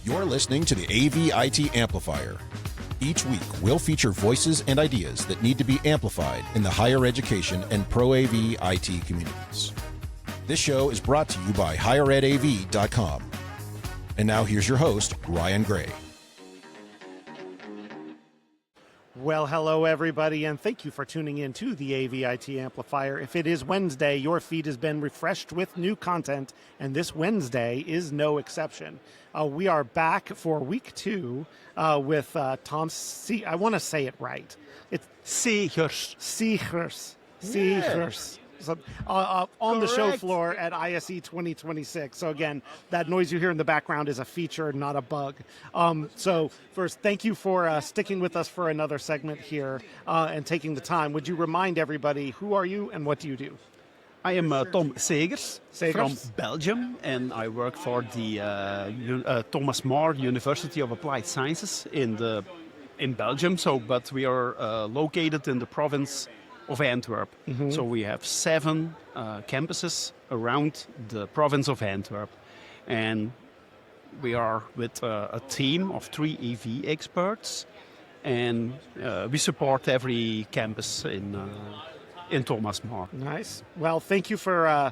You're listening to the AV-IT Amplifier. Each week, we'll feature voices and ideas that need to be amplified in the higher education and pro-AV IT communities. This show is brought to you by higheredav.com. And now here's your host, Ryan Gray. Well, hello, everybody, and thank you for tuning in to the AV-IT Amplifier. If it is Wednesday, your feed has been refreshed with new content, and this Wednesday is no exception. We are back for week 2 with Tom I want to say it right. It's Segers. Segers. So, on the show floor at ISE 2026. So again, that noise you hear in the background is a feature, not a bug. So first, thank you for sticking with us for another segment here and taking the time. Would you remind everybody, who are you and what do you do? I am Tom Segers from Belgium, and I work for the Thomas More University of Applied Sciences in Belgium. But we are located in the province of Antwerp. Mm-hmm. So we have 7 campuses around the province of Antwerp. And we are with a team of 3 EV experts. And we support every campus in Thomas More. Nice. Well, thank you for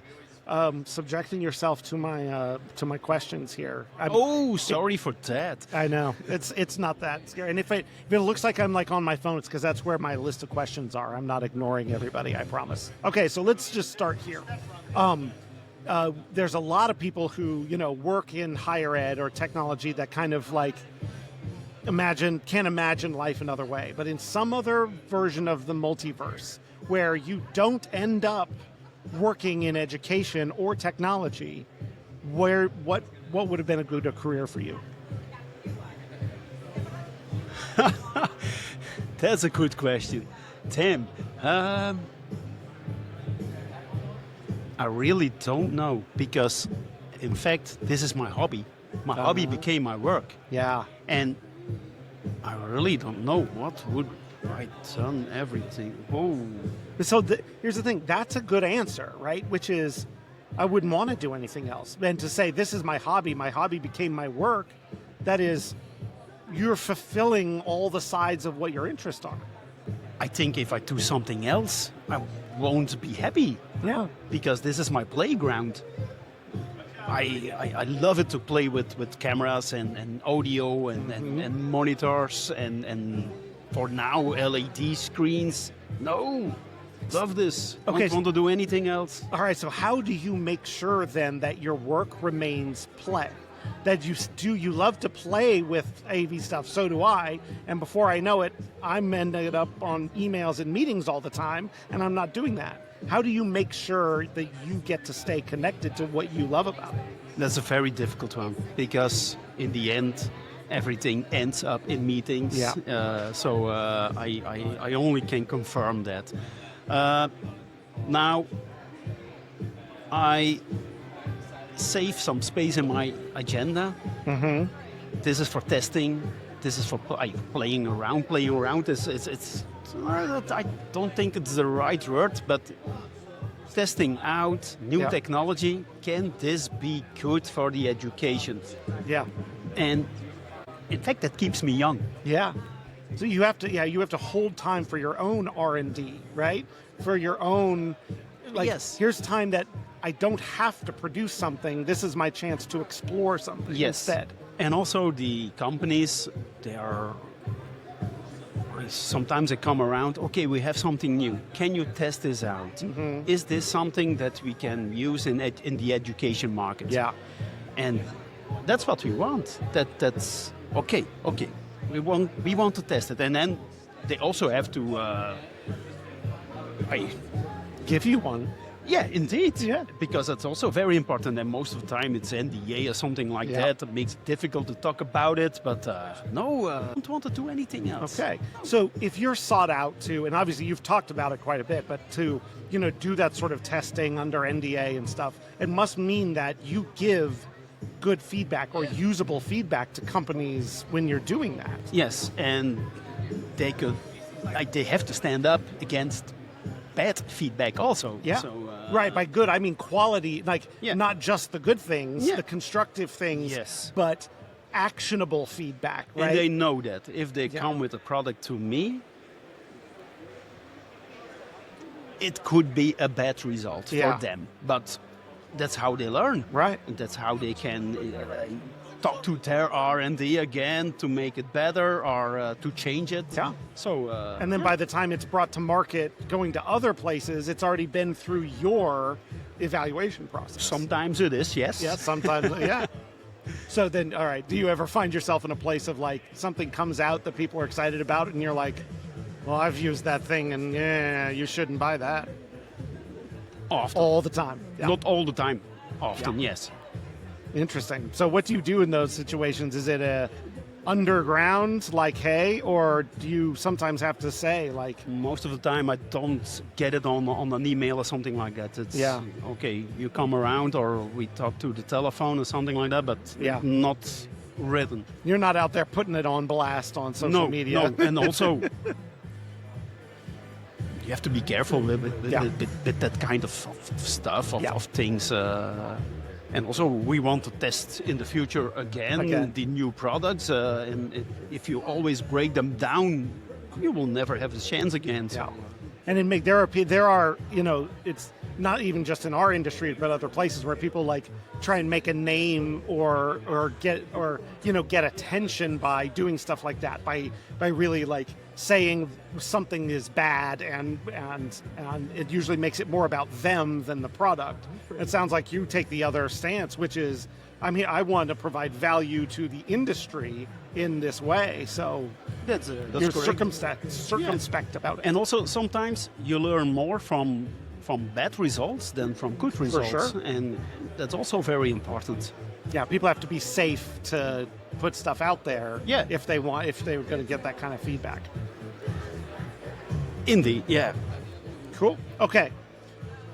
subjecting yourself to my questions here. Sorry for that. I know it's not that scary. And if it looks like I'm like on my phone, it's because that's where my list of questions are. I'm not ignoring everybody, I promise. Okay, so let's just start here. There's a lot of people who work in higher ed or technology that kind of like can't imagine life another way. But in some other version of the multiverse, where you don't end up working in education or technology, what would have been a good career for you? That's a good question, Tim. I really don't know, because in fact this is my hobby. My hobby became my work. Yeah. And I really don't know what would I done everything. Whoa. So here's the thing. That's a good answer, right? Which is, I wouldn't want to do anything else. And to say, this is my hobby became my work, that is, you're fulfilling all the sides of what your interests are. I think if I do something else, I won't be happy. Yeah. Because this is my playground. I love it to play with cameras and audio and monitors and for now, LED screens. No, love this. Okay, don't want to do anything else. All right, so how do you make sure then that your work remains play? That you love to play with AV stuff, so do I. And before I know it, I'm ended up on emails and meetings all the time, and I'm not doing that. How do you make sure that you get to stay connected to what you love about it? That's a very difficult one, because in the end, everything ends up in meetings. Yeah. So I only can confirm that. Now, I save some space in my agenda. Mm-hmm. This is for testing. This is for playing around. I don't think it's the right word, but testing out new technology. Can this be good for the education? Yeah. And in fact, that keeps me young. Yeah. So you have to hold time for your own R&D, right? For your own, yes. Here's time that I don't have to produce something. This is my chance to explore something instead. And also the companies, sometimes they come around, okay, we have something new. Can you test this out? Mm-hmm. Is this something that we can use in the education market? Yeah. And that's what we want. That's okay. We want to test it, and then they also have to give you one. Yeah, indeed. Yeah. Because it's also very important, and most of the time it's NDA or something like that. It makes it difficult to talk about it, but I don't want to do anything else. Okay. So if you're sought out to, and obviously you've talked about it quite a bit, but to do that sort of testing under NDA and stuff, it must mean that you give good feedback or usable feedback to companies when you're doing that. Yes, and they have to stand up against bad feedback also. Yeah. So, right. By good, I mean quality, not just the good things, the constructive things, yes, but actionable feedback, right? And they know that if they come with a product to me, it could be a bad result for them. But that's how they learn. Right. And that's how they can talk to their R&D again to make it better or to change it. Yeah. So. And then by the time it's brought to market, going to other places, it's already been through your evaluation process. Sometimes it is, yes. Yeah, sometimes, yeah. So then, all right, do you ever find yourself in a place of like something comes out that people are excited about and you're like, well, I've used that thing and yeah, you shouldn't buy that? Often. All the time. Yeah. Not all the time. Often, yes. Interesting. So what do you do in those situations? Is it a underground, like, hey, or do you sometimes have to say, like... Most of the time I don't get it on an email or something like that. It's, okay, you come around or we talk to the telephone or something like that, but not written. You're not out there putting it on blast on social media. No, and also... You have to be careful with that kind of stuff, of things. And also, we want to test in the future again the new products. And if you always break them down, you will never have a chance again. So. Yeah. And there are, you know, it's not even just in our industry, but other places where people like try and make a name or get attention by doing stuff like that, by really like saying something is bad, and it usually makes it more about them than the product. It sounds like you take the other stance, which is, I want to provide value to the industry in this way. So that's you're circumspect about it. And also sometimes you learn more from bad results than from good results. For sure. And that's also very important. Yeah, people have to be safe to put stuff out there if they're going to get that kind of feedback. Indeed, yeah. Cool. Okay.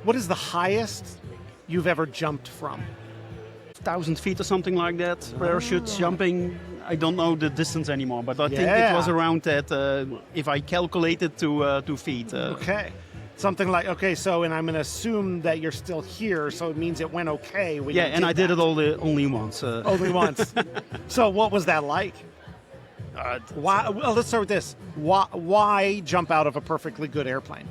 What is the highest you've ever jumped from? 1,000 feet or something like that. Parachute jumping. I don't know the distance anymore, but I think it was around that if I calculated to feet. Okay. Something like, so, and I'm going to assume that you're still here, so it means it went okay. When and I did it only once. Only once. So what was that like? Why? Well, let's start with this. Why jump out of a perfectly good airplane?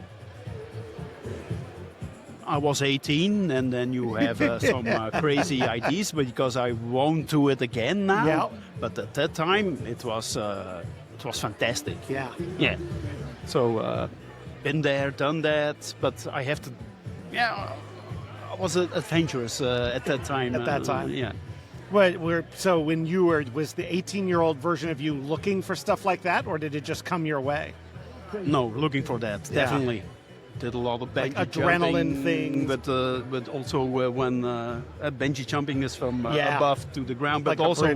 I was 18, and then you have some crazy ideas, because I won't do it again now. Yeah. But at that time, it was fantastic. Yeah. Yeah. So, been there, done that, but I have to. Yeah, I was adventurous at that time. At that time. Yeah. So when you was the 18-year-old version of you looking for stuff like that, or did it just come your way? No, looking for that, definitely. Did a lot of bungee adrenaline things, but also when bungee jumping is from above to the ground, but also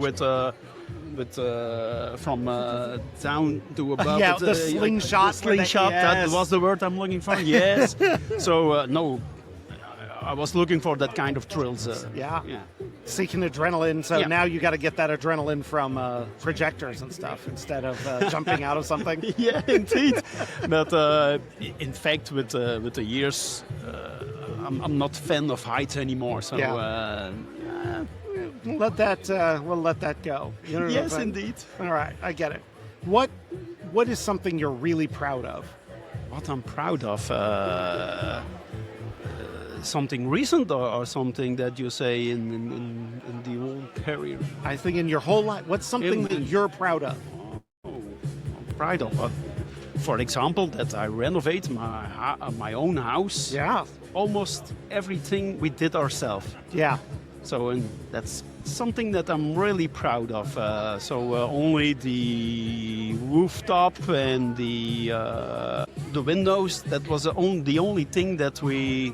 from down to above. The slingshot. That was the word I'm looking for. Yes. So no, I was looking for that kind of thrills. Seeking adrenaline. So now you got to get that adrenaline from projectors and stuff instead of jumping out of something. Yeah, indeed. But in fact, with the years, I'm not a fan of heights anymore. So we'll let that go. You know yes, indeed. All right, I get it. What is something you're really proud of? What I'm proud of. Something recent or something that you say in the whole career? I think in your whole life. What's something that you're proud of? Proud of? For example, that I renovate my own house. Yeah. Almost everything we did ourselves. Yeah. So that's something that I'm really proud of. Only the rooftop and the windows, that was the only thing that we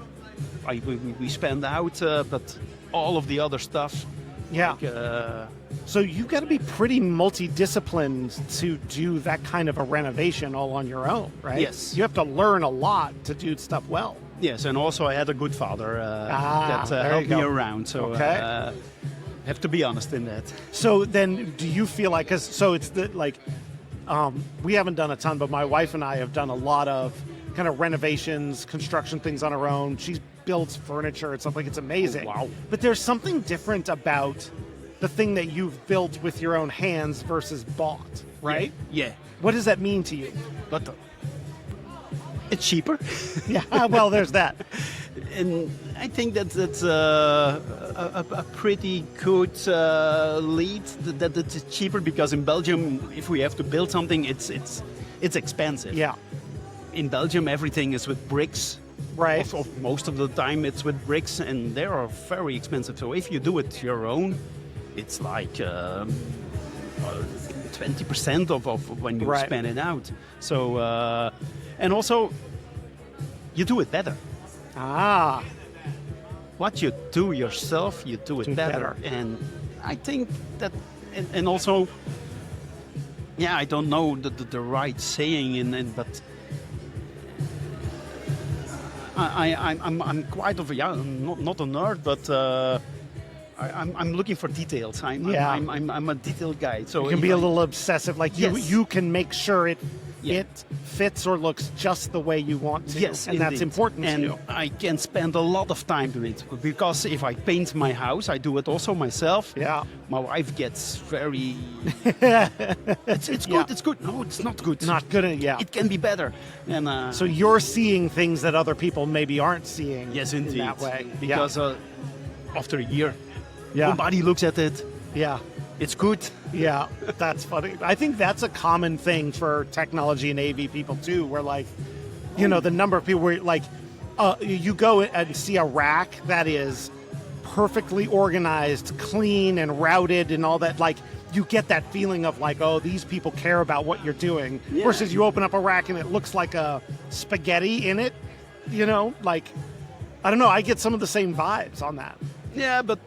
spend out, but all of the other stuff. Yeah. So you got to be pretty multidisciplined to do that kind of a renovation all on your own, right? Yes. You have to learn a lot to do stuff well. Yes, and also I had a good father that helped me around. So have to be honest in that. So then, do you feel like, we haven't done a ton, but my wife and I have done a lot of kind of renovations, construction things on our own. She builds furniture and stuff, like it's amazing. Oh, wow. But there's something different about the thing that you've built with your own hands versus bought, right? Yeah. What does that mean to you? But it's cheaper. Yeah, well, there's that. And I think that's a pretty good lead that it's cheaper, because in Belgium, if we have to build something, it's expensive. Yeah, In Belgium, everything is with bricks. right. Most of the time, it's with bricks, and they are very expensive. So if you do it your own, it's like 20% of when you Right. spend it out. So and also, you do it better. Ah, What you do yourself, you do it Do better. better. And I think that, and also, yeah, I don't know the right saying, but I'm quite of a, yeah, not a nerd, but I'm looking for details. Yeah. I'm a detail guy. So you can if be a I- little obsessive. Like Yes. you can make sure it Yeah. it fits or looks just the way you want to. Yes, and that's indeed. important And to you. I can spend a lot of time doing it, because if I paint my house, I do it also myself. Yeah. My wife gets very. It's good. Yeah. It's good. No, it's not good. Not good at yeah. It can be better. And So you're seeing things that other people maybe aren't seeing. yes, in indeed. that way. Because after a year, yeah, nobody looks at it. yeah. It's good. Yeah, that's funny. I think that's a common thing for technology and AV people too, where like, you know, the number of people where like, you go and see a rack that is perfectly organized, clean and routed and all that. Like, you get that feeling of like, oh, these people care about what you're doing. Yeah. Versus you open up a rack and it looks like a spaghetti in it. You know, like, I don't know. I get some of the same vibes on that. Yeah, but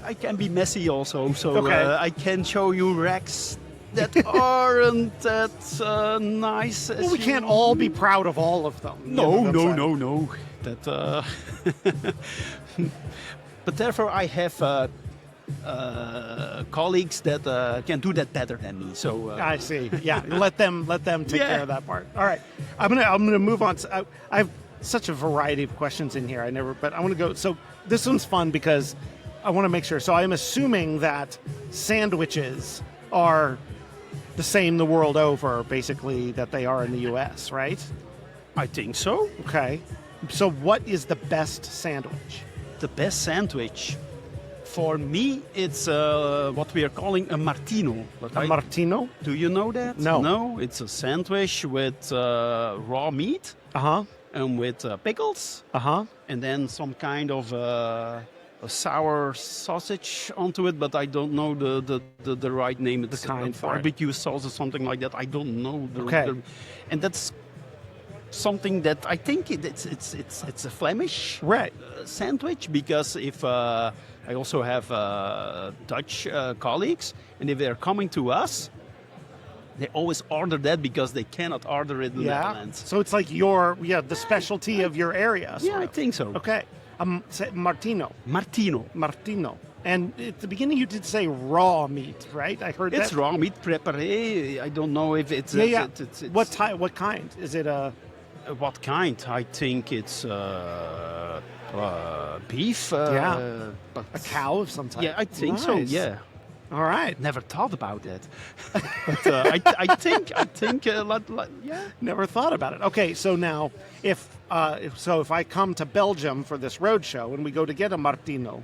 I can be messy also. So Okay. I can show you racks that aren't that nice. Well, we can't all be proud of all of them. you know what I'm saying? No. That. But therefore, I have colleagues that can do that better than me. So I see. Yeah, let them take Yeah. care of that part. All right, I'm gonna move on. I have such a variety of questions in here. But I want to go. So this one's fun because I want to make sure. So I'm assuming that sandwiches are the same the world over, basically, that they are in the U.S. Right? I think so. Okay. So what is the best sandwich? The best sandwich. For me, it's what we are calling a martino. But A martino? do you know that? No. No, it's a sandwich with raw meat Uh huh. and with pickles, Uh huh. and then some kind of a sour sausage onto it. But I don't know the right name. It's kind for it. barbecue sauce or something like that. I don't know. Okay. And that's something that I think it's a Flemish Right. sandwich, because if I also have Dutch colleagues, and if they're coming to us, they always order that because they cannot order it in the Yeah. Netherlands. So it's like the specialty of your area. Yeah, sort I of. think so. Okay. Say Martino. Martino. And at the beginning you did say raw meat, right? I heard It's that. raw meat préparé. I don't know if it's Yeah, yeah. it's What kind? Is it a what kind? I think it's beef. Yeah. But a cow of some type? Yeah, I think so. Nice. Yeah. All right. Never thought about that. But I think yeah. Never thought about it. Okay, so now if I come to Belgium for this road show and we go to get a Martino,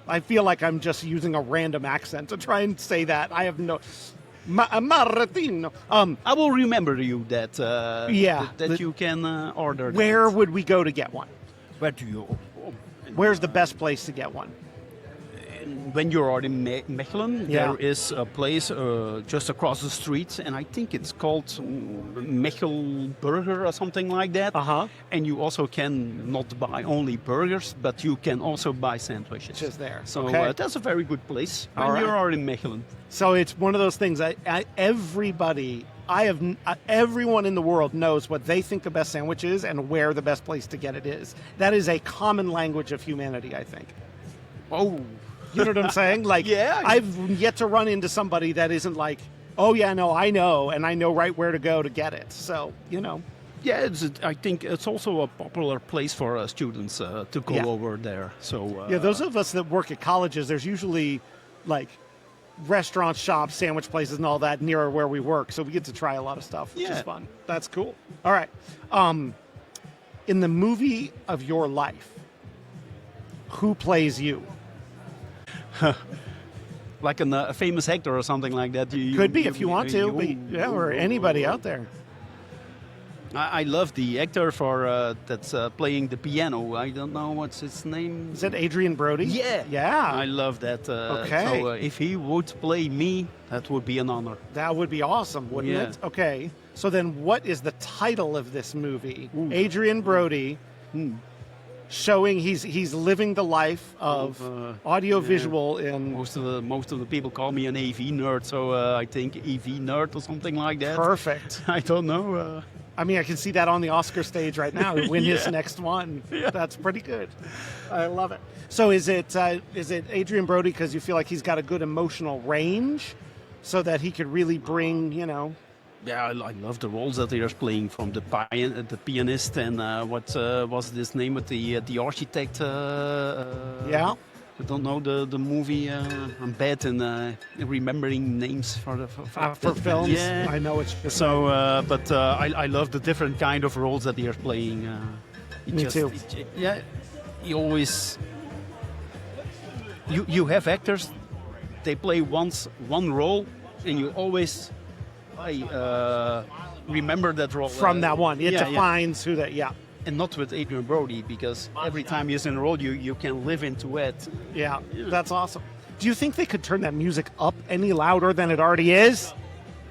I feel like I'm just using a random accent to try and say that. I have no a Martino. I will remember you that Yeah, that you can order. Where that. would we go to get one? Where do you? Where's the best place to get one? When you're in Mechelen, Yeah. there is a place just across the street, and I think it's called Mechel Burger or something like that. Uh-huh. And you also can not buy only burgers, but you can also buy sandwiches. Just there. So Okay. that's a very good place All when right. you're in Mechelen. So it's one of those things. Everyone in the world knows what they think the best sandwich is and where the best place to get it is. That is a common language of humanity, I think. Oh. You know what I'm saying? Like, Yeah. I've yet to run into somebody that isn't like, oh yeah, no, I know, and I know right where to go to get it. So, you know. Yeah, I think it's also a popular place for students to go Yeah. over there. So Yeah, those of us that work at colleges, there's usually like restaurants, shops, sandwich places, and all that near where we work. So we get to try a lot of stuff, which is fun. That's cool. All right. In the movie of your life, who plays you? Like a famous actor or something like that. Could be if you want to, or anybody out there. I love the actor for that's playing the piano. I don't know what's his name. Is it Adrian Brody? Yeah. Yeah. I love that. Okay. So if he would play me, that would be an honor. That would be awesome, wouldn't it? Okay. So then what is the title of this movie? Adrian Brody showing he's living the life of audiovisual in... Most of the people call me an AV nerd, so I think EV nerd or something like that. Perfect. I don't know. I mean, I can see that on the Oscar stage right now. Win his next one. Yeah. That's pretty good. I love it. So is it Adrian Brody because you feel like he's got a good emotional range, so that he could really bring, Yeah, I love the roles that they are playing, from the pianist and what was this name with the architect? I don't know the movie. I'm bad in remembering names for films. Yeah, I know it's so. But I love the different kind of roles that they are playing. Me too. You always you have actors. They play one role, and you always remember that role from that one. It defines who that. Yeah. And not with Adrian Brody, because every time he's in a role, you can live into it. Yeah, that's awesome. Do you think they could turn that music up any louder than it already is?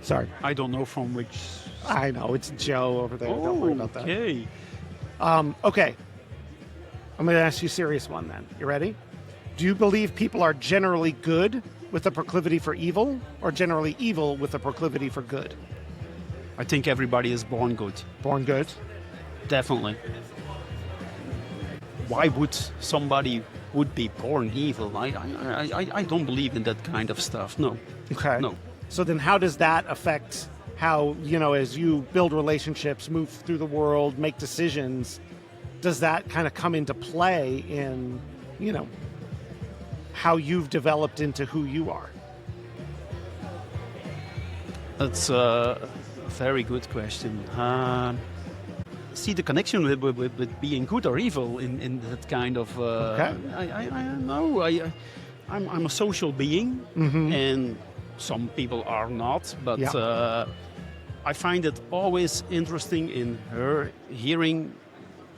Sorry. I don't know from which... I know, it's Joe over there. Don't worry about that. Okay. Okay. I'm going to ask you a serious one then. You ready? Do you believe people are generally good with a proclivity for evil, or generally evil with a proclivity for good? I think everybody is born good. Born good? Definitely. Why would somebody be born evil? I don't believe in that kind of stuff. No. Okay. No. So then how does that affect how, as you build relationships, move through the world, make decisions, does that kind of come into play in, how you've developed into who you are? That's a very good question. See the connection with being good or evil in that kind of. Okay. I know. I'm a social being, and some people are not. But I find it always interesting in hearing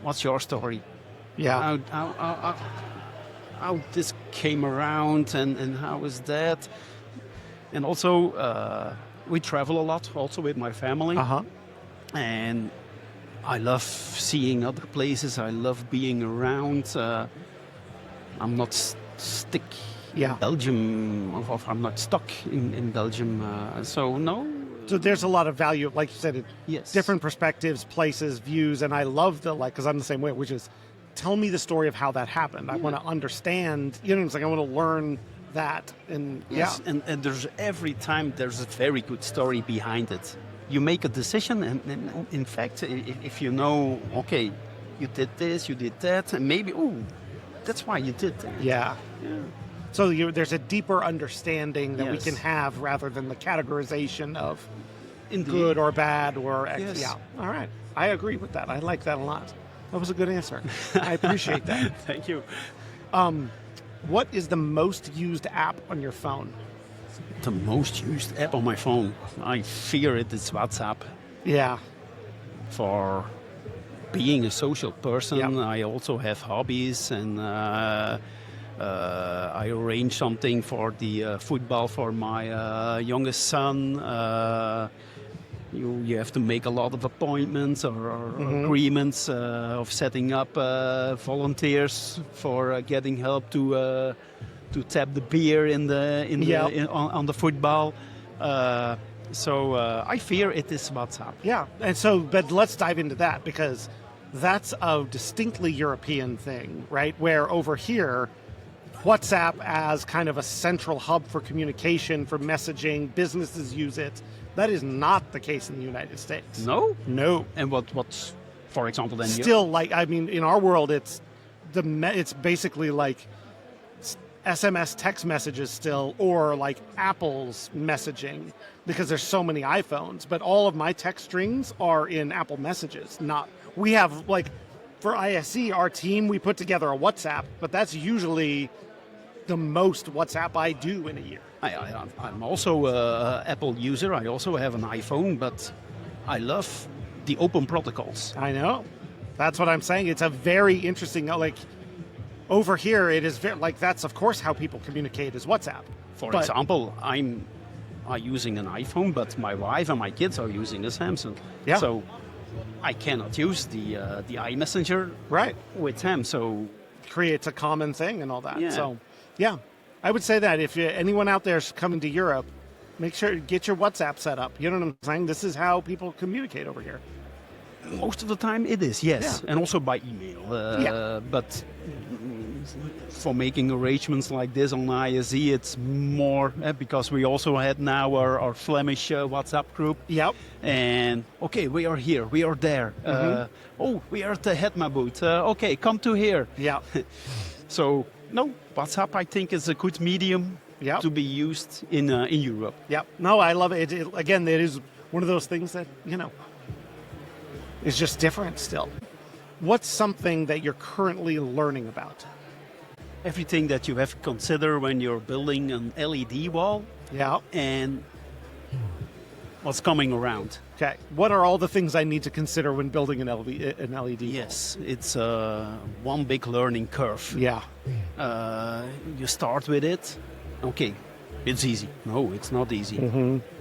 what's your story. Yeah. How this came around and how is that, and also we travel a lot also with my family, and I love seeing other places. I love being around. I'm not stuck in Belgium. I'm not stuck in Belgium. So no. So there's a lot of value, like you said, different perspectives, places, views, and I love because I'm the same way, which is, tell me the story of how that happened. I want to understand. It's like I want to learn that. And and there's every time there's a very good story behind it. You make a decision, and in fact, if you know, okay, you did this, you did that, and maybe, that's why you did that. Yeah. So there's a deeper understanding that we can have rather than the categorization of good or bad or X. Yeah. All right. I agree with that. I like that a lot. That was a good answer. I appreciate that. Thank you. What is the most used app on your phone? The most used app on my phone, I fear it is WhatsApp. Yeah. For being a social person, I also have hobbies, and I arrange something for the football for my youngest son. You have to make a lot of appointments or agreements of setting up volunteers for getting help to tap the beer on the football. So I fear it is WhatsApp. Yeah, and so, but let's dive into that, because that's a distinctly European thing, right? Where over here, WhatsApp as kind of a central hub for communication, for messaging, businesses use it. That is not the case in the United States. No? No. And what's, for example, then? Still, in our world, it's basically like SMS text messages still, or like Apple's messaging, because there's so many iPhones. But all of my text strings are in Apple Messages. We have, like, for ISC, our team, we put together a WhatsApp, but that's usually the most WhatsApp I do in a year. I'm also an Apple user. I also have an iPhone, but I love the open protocols. I know. That's what I'm saying. It's a very interesting, like, over here, it is very, like, that's of course how people communicate is WhatsApp. For example, I'm using an iPhone, but my wife and my kids are using a Samsung. Yeah. So I cannot use the iMessenger Right. with them. So Creates a common thing and all that. Yeah. So, yeah, I would say that if anyone out there is coming to Europe, make sure to get your WhatsApp set up. You know what I'm saying? This is how people communicate over here. most of the time it is, yes. Yeah. And also by email. But for making arrangements like this on ISE, it's more because we also had now our Flemish WhatsApp group. Yep. And okay, we are here, we are there. We are at the Hetma booth. Okay, come to here. Yeah. So no, WhatsApp I think is a good medium Yep. to be used in Europe. Yep. No, I love it. Again, it is one of those things that, is just different still. What's something that you're currently learning about? Everything that you have to consider when you're building an LED wall Yeah. and what's coming around. Okay. What are all the things I need to consider when building an LED? Yes, it's one big learning curve. Yeah. You start with it. Okay, it's easy. No, it's not easy.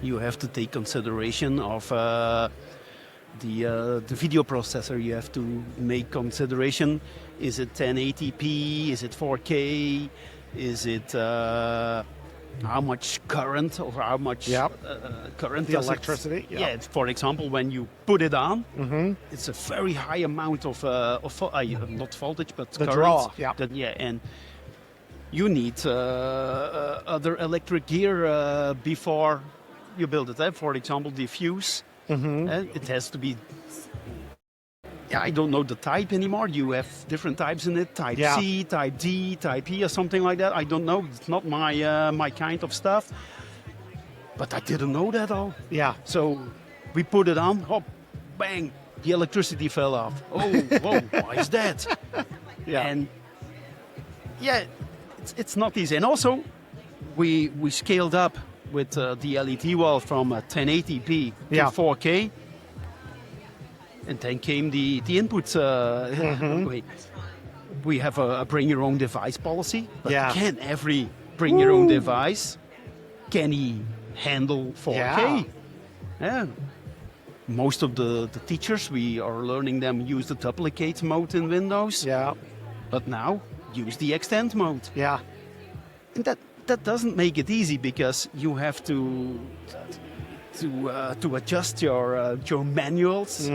You have to take consideration of the video processor. You have to make consideration. Is it 1080p? Is it 4K? Is it how much current or how much current? The electricity. Yeah. For example, when you put it on, it's a very high amount of not voltage, but The current. draw, yeah. And you need other electric gear before you build it. For example, the fuse. It has to be. Yeah, I don't know the type anymore. You have different types in it: Type C, Type D, Type E, or something like that. I don't know. It's not my kind of stuff. But I didn't know that all. Yeah. So we put it on. Hop, bang! The electricity fell off. Oh, whoa! Why is that? Yeah. And yeah, it's not easy. And also, we scaled up with the LED wall from 1080p to 4K. And then came the inputs. We have a bring your own device policy. But can every bring your own device, can he handle 4K? Yeah. Most of the teachers, we are learning them use the duplicate mode in Windows. Yeah. But now use the extend mode. Yeah. And that doesn't make it easy because you have to adjust your manuals.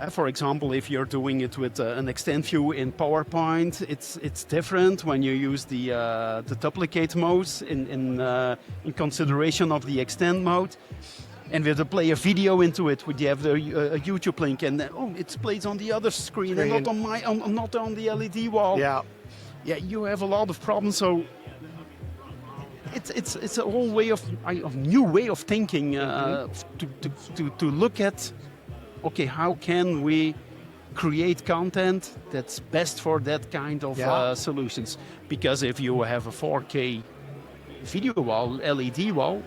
For example, if you're doing it with an extend view in PowerPoint, it's different when you use the duplicate modes in consideration of the extend mode. And we have to play a video into it. We have a YouTube link, and it plays on the other screen and not on the LED wall. Yeah. Yeah, you have a lot of problems. So it's a whole way of new way of thinking to look at. Okay, how can we create content that's best for that kind of solutions? Because if you have a 4K video wall, LED wall,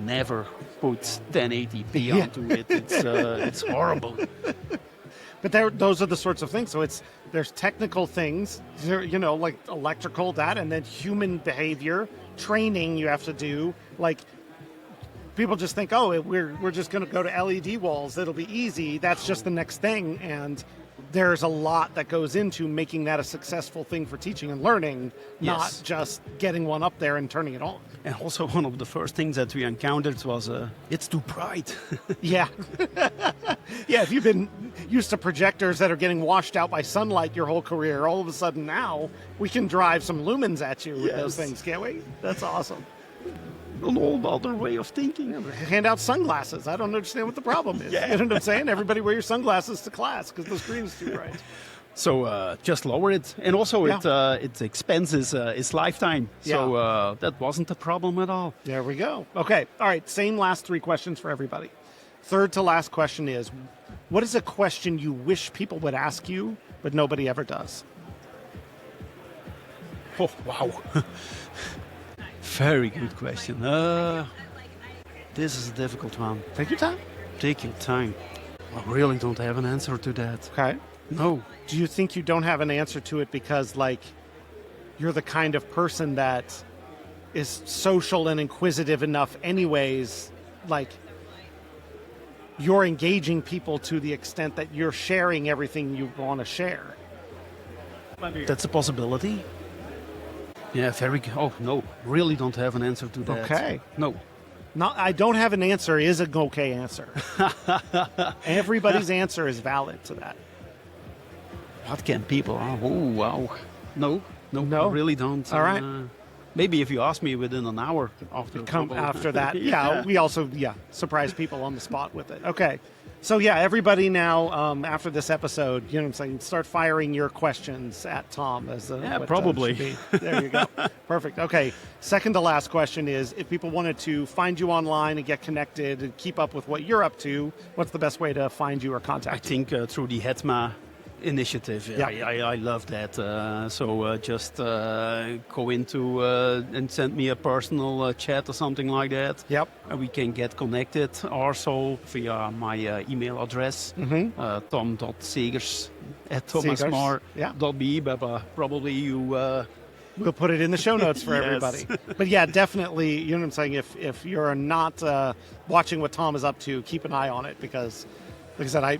never put 1080p onto it. It's horrible. But those are the sorts of things. So there's technical things, like electrical, that, and then human behavior, training you have to do. Like, people just think, we're just going to go to LED walls. It'll be easy. That's just the next thing. And there's a lot that goes into making that a successful thing for teaching and learning, not just getting one up there and turning it on. And also one of the first things that we encountered was it's too bright. Yeah. Yeah, if you've been used to projectors that are getting washed out by sunlight your whole career, all of a sudden now we can drive some lumens at you with those things, can't we? That's awesome. An old other way of thinking. Yeah, hand out sunglasses. I don't understand what the problem is. You know what I'm saying? Everybody wear your sunglasses to class because the screen is too bright. So just lower it, and also it expenses its lifetime. So that wasn't a problem at all. There we go. Okay. All right. Same last 3 questions for everybody. Third to last question is, what is a question you wish people would ask you, but nobody ever does? Oh, wow. Very good question. This is a difficult one. Take your time. Take your time. I really don't have an answer to that. Okay. No. Do you think you don't have an answer to it because, like, you're the kind of person that is social and inquisitive enough anyways, like, you're engaging people to the extent that you're sharing everything you want to share? That's a possibility. Yeah, very good. Oh, no. Really don't have an answer to that. Okay. No. No, I don't have an answer is an okay answer. Everybody's answer is valid to that. What can people? Oh, wow. No, No? I really don't. All right. Maybe if you ask me within an hour after. Come after that. Yeah. We also, surprise people on the spot with it. Okay. So, everybody now, after this episode, you know what I'm saying, start firing your questions at Tom. Probably. There you go. Perfect. Okay. Second to last question is, if people wanted to find you online and get connected and keep up with what you're up to, what's the best way to find you or contact you? I think through the HETMA initiative. Yeah. I love that. So just go into and send me a personal chat or something like that. Yep. And we can get connected also via my email address, tom.segers@thomasmar.be. But probably you... We'll put it in the show notes for Yes. everybody. But definitely, you know what I'm saying, if you're not watching what Tom is up to, keep an eye on it because, like I said, I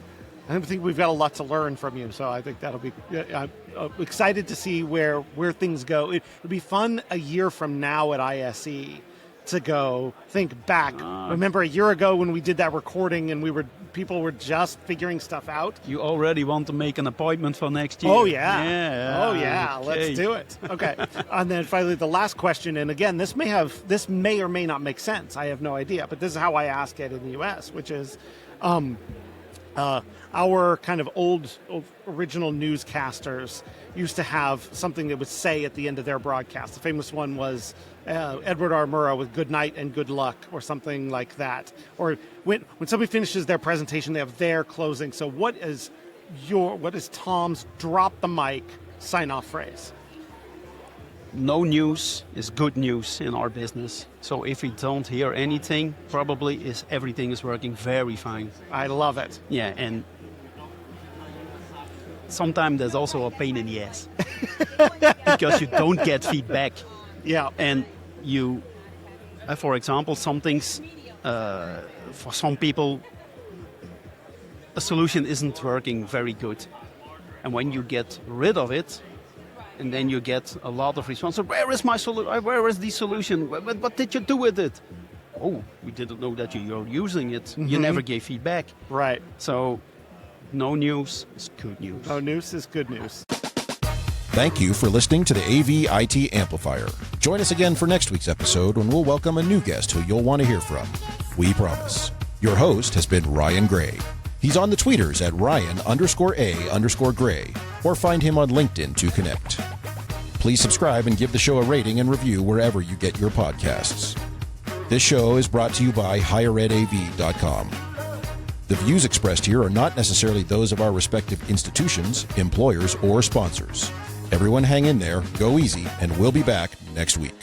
think we've got a lot to learn from you. So I think that'll be, I'm excited to see where things go. It'll be fun a year from now at ISE to go think back. Remember a year ago when we did that recording and people were just figuring stuff out? You already want to make an appointment for next year. Oh, yeah. Yeah. Okay. Let's do it. Okay. And then finally, the last question, and again, this may or may not make sense. I have no idea, but this is how I ask it in the U.S., which is our kind of old original newscasters used to have something they would say at the end of their broadcast. The famous one was Edward R. Murrow with "Good night and good luck" or something like that. Or when somebody finishes their presentation, they have their closing. So what is Tom's drop the mic sign off phrase? No news is good news in our business. So if we don't hear anything, probably everything is working very fine. I love it. Yeah, and sometimes there's also a pain in the ass because you don't get feedback. Yeah. And you, for example, some things, for some people, a solution isn't working very good. And when you get rid of it, and then you get a lot of response. So where is my solution? Where is the solution? What did you do with it? Oh, we didn't know that you're using it. Mm-hmm. You never gave feedback. Right. So no news is good news. No news is good news. Thank you for listening to the AV IT Amplifier. Join us again for next week's episode when we'll welcome a new guest who you'll want to hear from. We promise. Your host has been Ryan Gray. He's on the tweeters at Ryan_A_Gray, or find him on LinkedIn to connect. Please subscribe and give the show a rating and review wherever you get your podcasts. This show is brought to you by HigherEdAV.com. The views expressed here are not necessarily those of our respective institutions, employers, or sponsors. Everyone hang in there, go easy, and we'll be back next week.